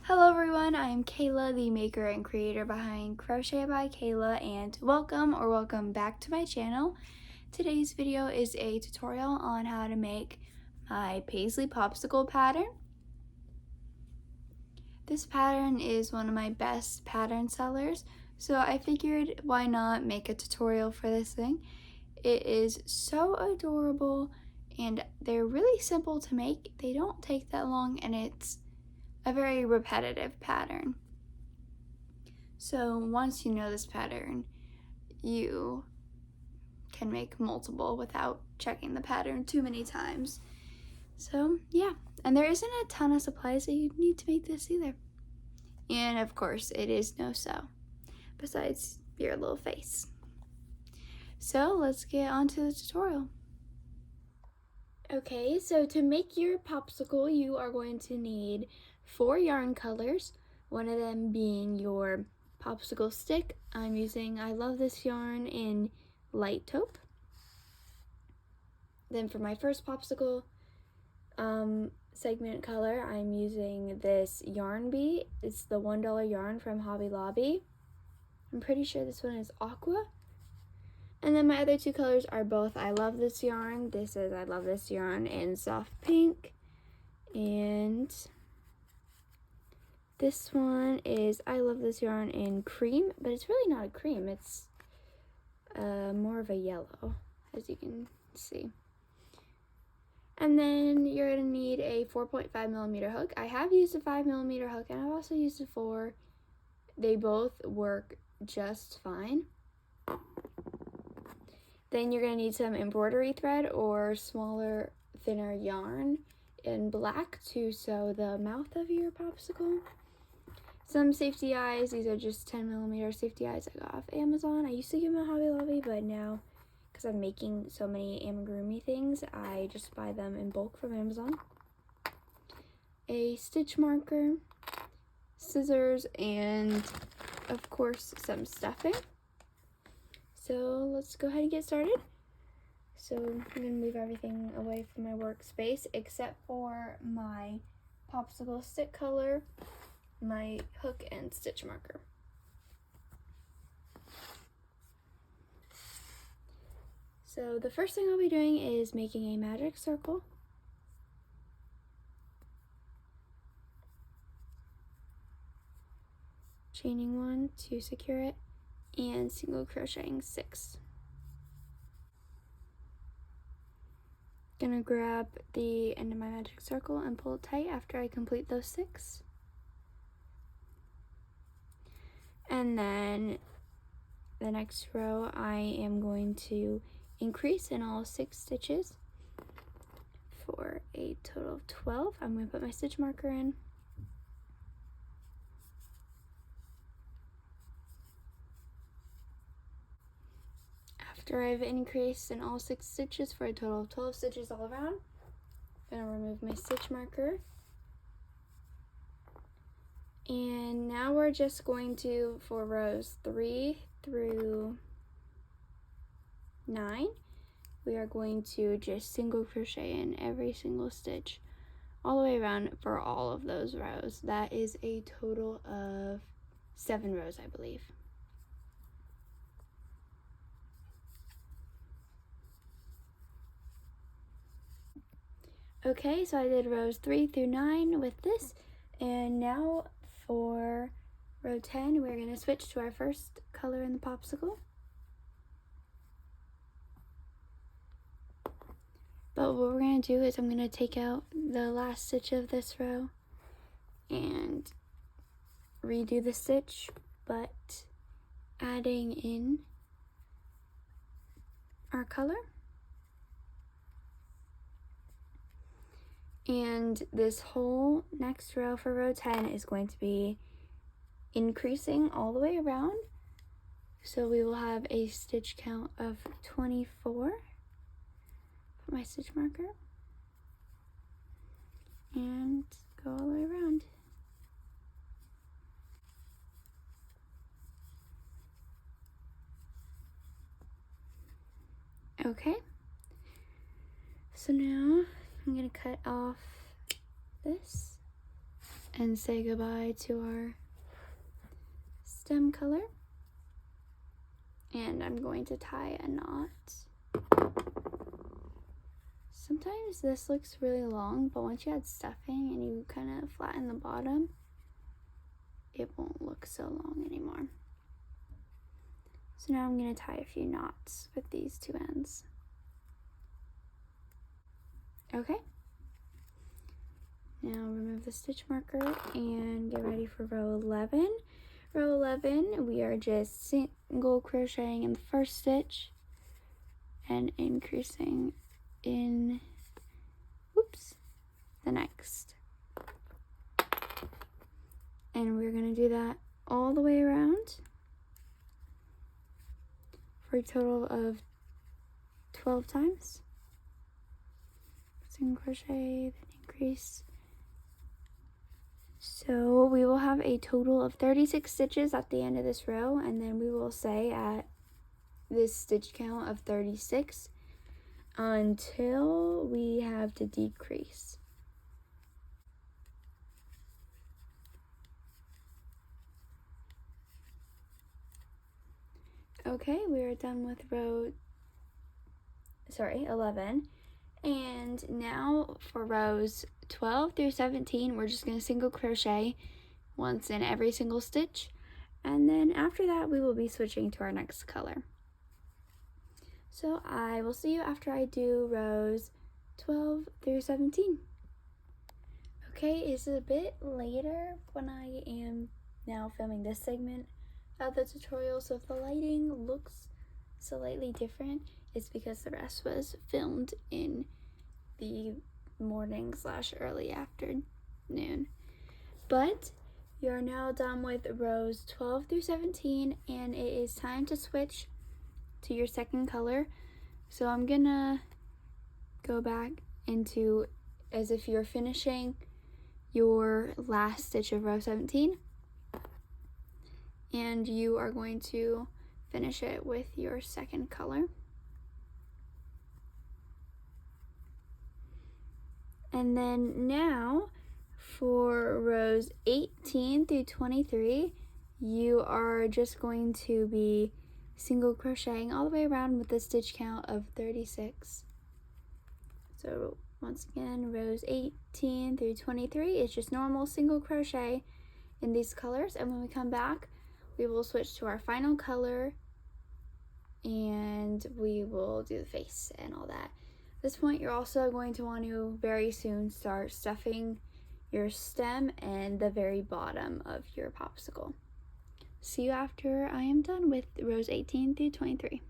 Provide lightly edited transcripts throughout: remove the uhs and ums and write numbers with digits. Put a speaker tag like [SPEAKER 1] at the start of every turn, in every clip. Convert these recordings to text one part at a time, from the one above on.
[SPEAKER 1] Hello everyone, I am Kayla, the maker and creator behind Crochet by Kayla, and welcome back to my channel. Today's video is a tutorial on how to make my paisley popsicle pattern. This pattern is one of my best pattern sellers, so I figured why not make a tutorial for this thing. It is so adorable and they're really simple to make. They don't take that long and it's a very repetitive pattern. So once you know this pattern, you can make multiple without checking the pattern too many times. So yeah, and there isn't a ton of supplies that you need to make this either. And of course, it is no sew, besides your little face. So let's get on to the tutorial. Okay, so to make your popsicle, you are going to need 4 yarn colors, one of them being your popsicle stick. I'm using I Love This yarn in light taupe. Then for my first popsicle segment color, I'm using this yarn bee. It's the $1 yarn from Hobby Lobby. I'm pretty sure this one is aqua. And then my other 2 colors are both I Love This yarn. This is I Love This yarn in soft pink. And this one is I Love This yarn in cream, but it's really not a cream. It's more of a yellow, as you can see. And then you're going to need a 4.5mm hook. I have used a 5mm hook, and I've also used a 4. They both work just fine. Then you're going to need some embroidery thread or smaller, thinner yarn in black to sew the mouth of your popsicle. Some safety eyes. These are just 10mm safety eyes I got off Amazon. I used to get them at Hobby Lobby, but now, because I'm making so many amigurumi things, I just buy them in bulk from Amazon. A stitch marker, scissors, and of course some stuffing. So let's go ahead and get started. So I'm going to move everything away from my workspace except for my popsicle stick color, my hook, and stitch marker. So the first thing I'll be doing is making a magic circle. Chaining 1 to secure it, and single crocheting 6. Gonna grab the end of my magic circle and pull it tight after I complete those 6. And then the next row I am going to increase in all 6 stitches for a total of 12. I'm going to put my stitch marker in. After I've increased in all 6 stitches for a total of 12 stitches all around, I'm going to remove my stitch marker. And now we're just going to, for rows 3 through 9, we are going to just single crochet in every single stitch all the way around for all of those rows. That is a total of 7 rows, I believe. Okay, so I did rows 3 through 9 with this, and now for row 10, we're going to switch to our first color in the popsicle. But what we're going to do is I'm going to take out the last stitch of this row and redo the stitch, but adding in our color. And this whole next row for row 10 is going to be increasing all the way around. So we will have a stitch count of 24 for my stitch marker. And go all the way around. Okay. So now I'm going to cut off this and say goodbye to our stem color. And I'm going to tie a knot. Sometimes this looks really long, but once you add stuffing and you kind of flatten the bottom, it won't look so long anymore. So now I'm going to tie a few knots with these two ends. Okay. Now remove the stitch marker and get ready for row 11. Row 11, we are just single crocheting in the first stitch and increasing in, the next. And we're going to do that all the way around for a total of 12 times. Single crochet, then increase. So we will have a total of 36 stitches at the end of this row, and then we will say at this stitch count of 36 until we have to decrease. Okay, we are done with row 11. And now for rows 12 through 17, we're just going to single crochet once in every single stitch. And then after that, we will be switching to our next color. So I will see you after I do rows 12 through 17. Okay, it's a bit later when I am now filming this segment of the tutorial, so if the lighting looks slightly different, it's because the rest was filmed in the morning / early afternoon. But you're now done with rows 12 through 17, and it is time to switch to your second color. So I'm gonna go back into as if you're finishing your last stitch of row 17, and you are going to finish it with your second color. And then now for rows 18 through 23, you are just going to be single crocheting all the way around with a stitch count of 36. So once again, rows 18 through 23 is just normal single crochet in these colors, and when we come back, we will switch to our final color and we will do the face and all that. At this point, you're also going to want to very soon start stuffing your stem and the very bottom of your popsicle. See you after I am done with rows 18 through 23.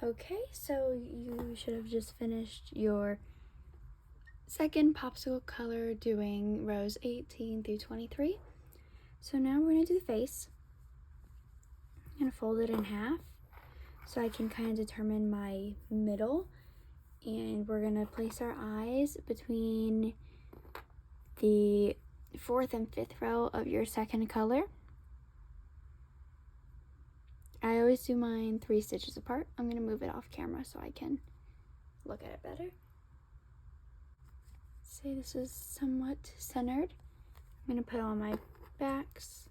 [SPEAKER 1] Okay, so you should have just finished your second popsicle color doing rows 18 through 23. So now we're going to do the face. I'm going to fold it in half so I can kind of determine my middle, and we're going to place our eyes between the 4th and 5th row of your second color. I always do mine 3 stitches apart. I'm going to move it off camera so I can look at it better. Say this is somewhat centered. I'm going to put on my backs.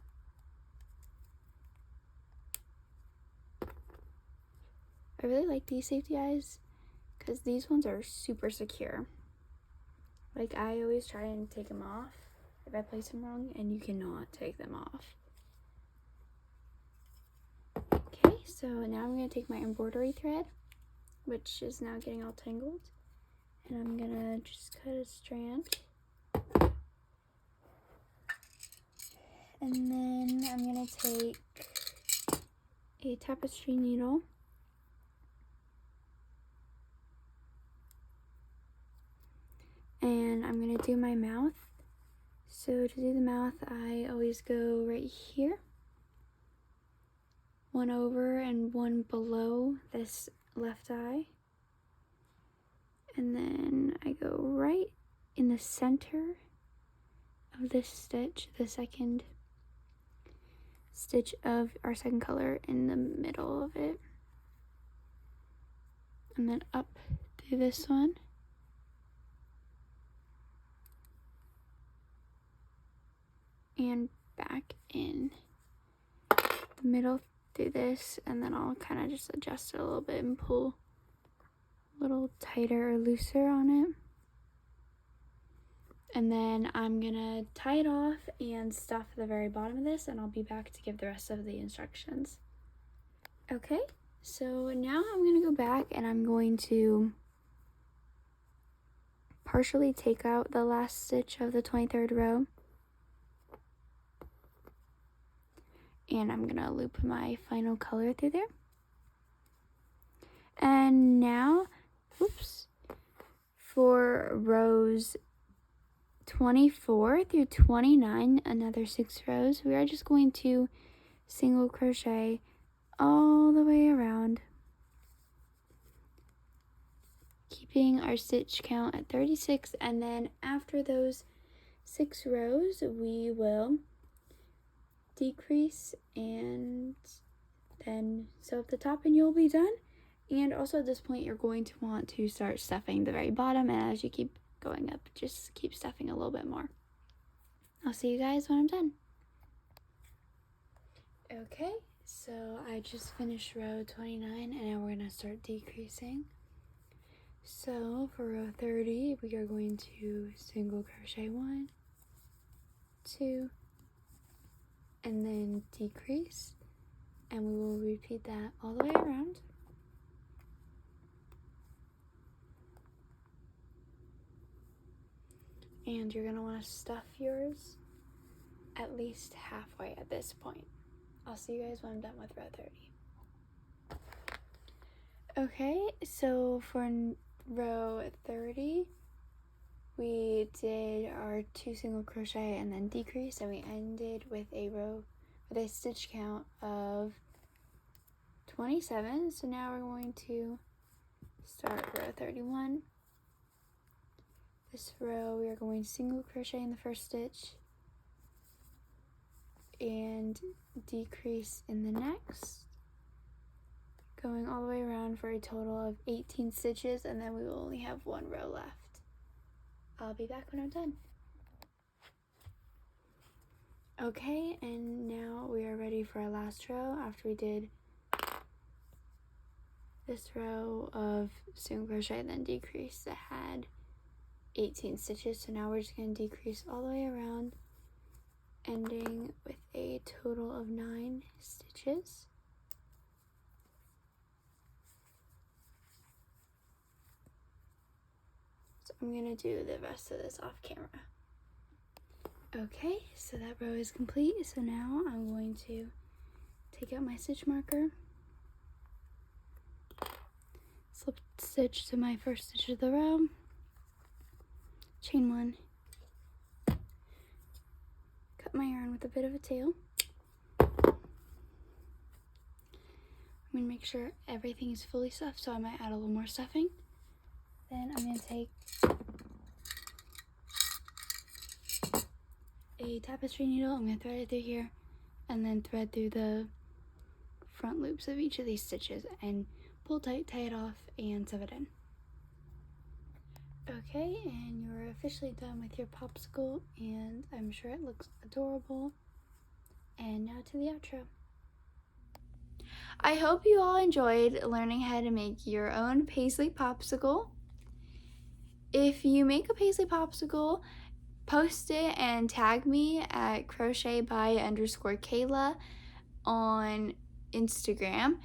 [SPEAKER 1] I really like these safety eyes because these ones are super secure. Like, I always try and take them off if I place them wrong, and you cannot take them off. Okay, so now I'm going to take my embroidery thread, which is now getting all tangled, and I'm going to just cut a strand. And then I'm going to take a tapestry needle and I'm going to do my mouth. So to do the mouth, I always go right here, one over and one below this left eye, and then I go right in the center of this stitch, the second stitch of our second color, in the middle of it, and then up through this one, and back in the middle through this, and then I'll kind of just adjust it a little bit and pull a little tighter or looser on it. And then I'm gonna tie it off and stuff the very bottom of this, and I'll be back to give the rest of the instructions. Okay, so now I'm gonna go back and I'm going to partially take out the last stitch of the 23rd row. And I'm gonna loop my final color through there. And now, oops, for rows 24 through 29, another 6 rows, we are just going to single crochet all the way around, keeping our stitch count at 36, and then after those 6 rows, we will decrease and then sew up the top and you'll be done. And also at this point, you're going to want to start stuffing the very bottom, and as you keep going up, just keep stuffing a little bit more. I'll see you guys when I'm done. Okay, so I just finished row 29 and now we're gonna start decreasing. So for row 30, we are going to single crochet 1, 2, and then decrease, and we will repeat that all the way around. And you're gonna wanna stuff yours at least halfway at this point. I'll see you guys when I'm done with row 30. Okay, so for row 30, we did our 2 single crochet and then decrease, and we ended with a row with a stitch count of 27. So now we're going to start row 31. This row we are going to single crochet in the first stitch and decrease in the next, going all the way around for a total of 18 stitches, and then we will only have 1 row left. I'll be back when I'm done. Okay, and now we are ready for our last row after we did this row of single crochet and then decrease that had 18 stitches. So now we're just going to decrease all the way around, ending with a total of 9 stitches. So I'm going to do the rest of this off camera. Okay, so that row is complete. So now I'm going to take out my stitch marker, slip stitch to my first stitch of the row, chain 1, cut my yarn with a bit of a tail. I'm going to make sure everything is fully stuffed, so I might add a little more stuffing. Then I'm going to take a tapestry needle, I'm going to thread it through here, and then thread through the front loops of each of these stitches and pull tight, tie it off, and sew it in. Okay, and you're officially done with your popsicle, and I'm sure it looks adorable. And now to the outro. I hope you all enjoyed learning how to make your own paisley popsicle. If you make a paisley popsicle, post it and tag me at crochetby_Kayla on Instagram,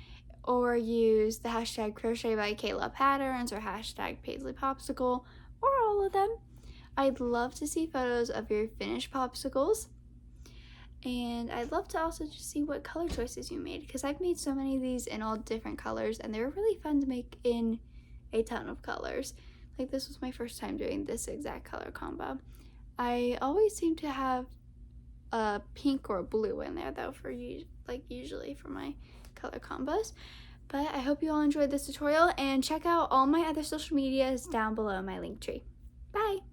[SPEAKER 1] or use the hashtag crochetbykayla_patterns or hashtag paisley popsicle, or all of them. I'd love to see photos of your finished popsicles, and I'd love to also just see what color choices you made, because I've made so many of these in all different colors and they're really fun to make in a ton of colors. Like, this was my first time doing this exact color combo. I always seem to have a pink or a blue in there though, for usually for my color combos. But I hope you all enjoyed this tutorial, and check out all my other social medias down below in my link tree. Bye!